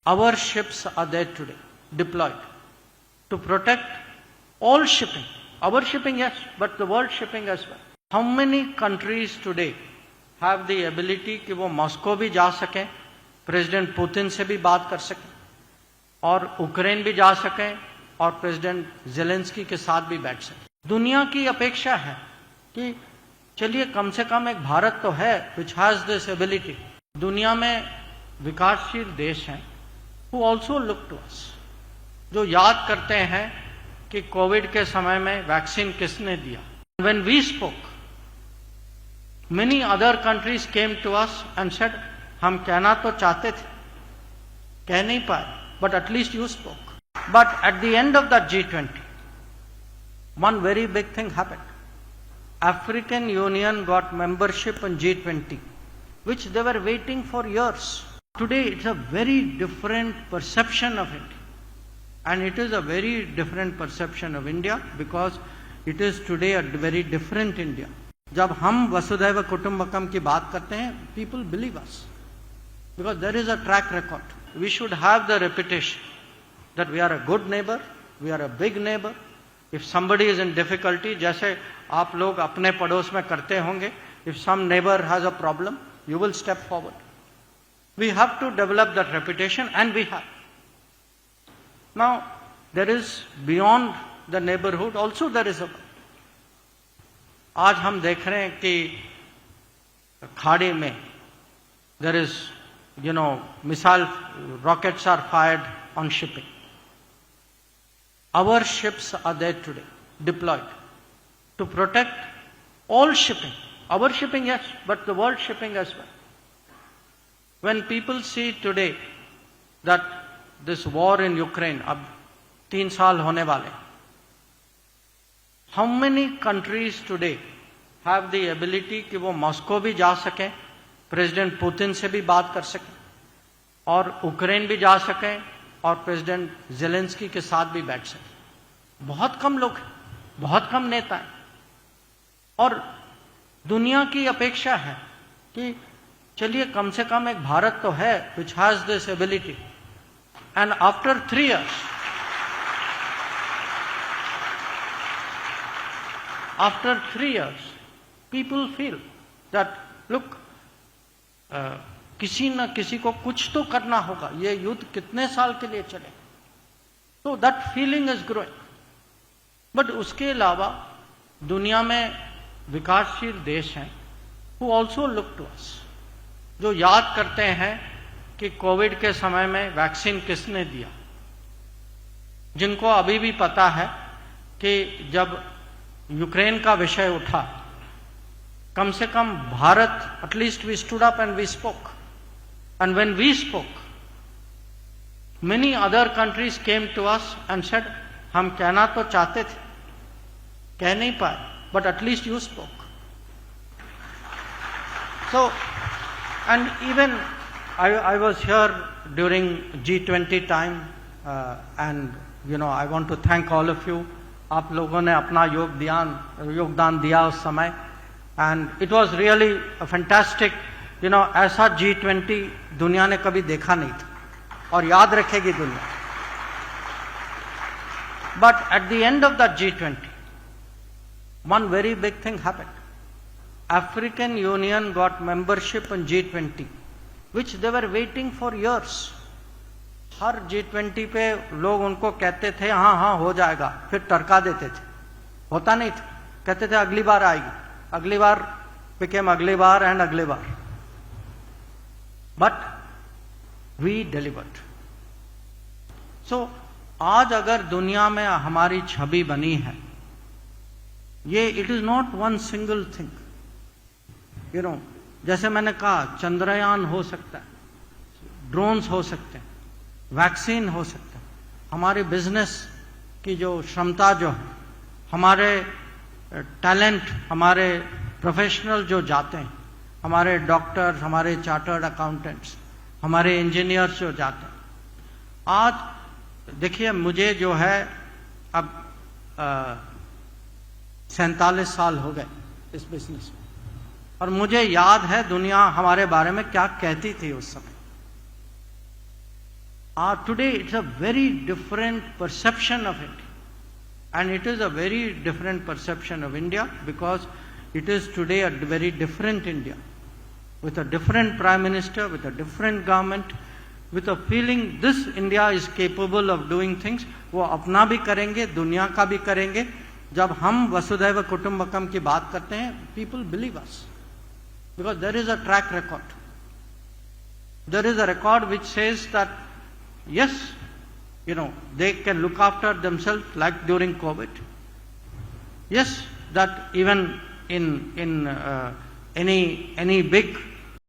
Our ships are there today, deployed, to protect all shipping. Our shipping, yes, but the world shipping as well. How many countries today have the ability कि वो Moscow भी जा सकें, president Putin से भी बात कर सकें, और यूक्रेन भी जा सकें, और प्रेसिडेंट जेलेंस्की के साथ भी बैठ सकें? दुनिया की अपेक्षा है कि चलिए कम से कम एक भारत तो है विच हैज दिस एबिलिटी. दुनिया में विकासशील देश हैं who also look to us, जो याद करते हैं कि कोविड के समय में वैक्सीन किसने दिया. When we spoke, many other countries came to us and said, हम कहना तो चाहते थे, कह नहीं पाए, but at least you spoke. But at the end of that G20, one very big thing happened. African Union got membership in G20, which they were waiting for years. Today it's a very different perception of India, and it is a very different perception of India because it is today a very different India. जब हम वसुधैव कुटुंबकम की बात करते हैं, people believe us because there is a track record. We should have the reputation that we are a good neighbor, we are a big neighbor. If somebody is in difficulty, जैसे आप लोग अपने पड़ोस में करते होंगे, if some neighbor has a problem, you will step forward. We have to develop that reputation, and we have. Now, there is beyond the neighborhood also there is a. आज हम देख रहे हैं कि खाड़ी में there is, missile rockets are fired on shipping. Our ships are there today, deployed, to protect all shipping. Our shipping, yes, but the world shipping as well. When people see today that this war in Ukraine, अब 3 साल होने वाले, how many countries today have the ability कि वो Moscow भी जा सकें, president Putin से भी बात कर सकें, और यूक्रेन भी जा सकें, और प्रेसिडेंट जेलेंस्की के साथ भी बैठ सकें? बहुत कम लोग हैं, बहुत कम नेता हैं. और दुनिया की अपेक्षा है कि चलिए कम से कम एक भारत तो है which has this ability. And after 3 years, after 3 years, people feel that look, किसी न किसी को कुछ तो करना होगा, ये युद्ध कितने साल के लिए चले. तो that feeling is growing. But उसके अलावा दुनिया में विकासशील देश हैं who also look to us, जो याद करते हैं कि कोविड के समय में वैक्सीन किसने दिया. जिनको अभी भी पता है कि जब यूक्रेन का विषय उठा, कम से कम Bharat, at least we stood up and we spoke, and when we spoke many other countries came to us and said, हम कहना तो चाहते थे, कह नहीं पाए, but at least you spoke. So, and even I was here during G20 time, and I want to thank all of you. आप लोगों ने अपना योगदान दिया उस समय, and it was really a fantastic, ऐसा G20 दुनिया ने कभी देखा नहीं था, और याद रखेगी दुनिया. But at the end of that G20, one very big thing happened. African Union got membership in G20, which they were waiting for years. Her G20 पे लोग उनको कहते थे हाँ हो जाएगा, फिर टरका देते थे, होता नहीं था, कहते थे अगली बार आएगी, अगली बार became अगली बार and अगली बार. But we delivered. So आज अगर दुनिया में हमारी छवि बनी है, ये it is not one single thing. जैसे मैंने कहा, चंद्रयान हो सकता है, ड्रोन्स हो सकते हैं, वैक्सीन हो सकता है, हमारे बिजनेस की जो क्षमता जो है, हमारे टैलेंट, हमारे प्रोफेशनल जो जाते हैं, हमारे डॉक्टर्स, हमारे चार्टर्ड अकाउंटेंट्स, हमारे इंजीनियर्स जो जाते हैं. आज देखिए, मुझे जो है अब 47 साल हो गए इस बिजनेस में, और मुझे याद है दुनिया हमारे बारे में क्या कहती थी उस समय. Today it's a very different perception of India. And it is a very different perception of India because it is today a very different India, with a different Prime Minister, with a different government, with a feeling this India is capable of doing things. वो अपना भी करेंगे, दुनिया का भी करेंगे. जब हम वसुधैव कुटुंबकम की बात करते हैं, people believe us because there is a track record. There is a record which says that yes, they can look after themselves like during COVID. Yes, that even in any big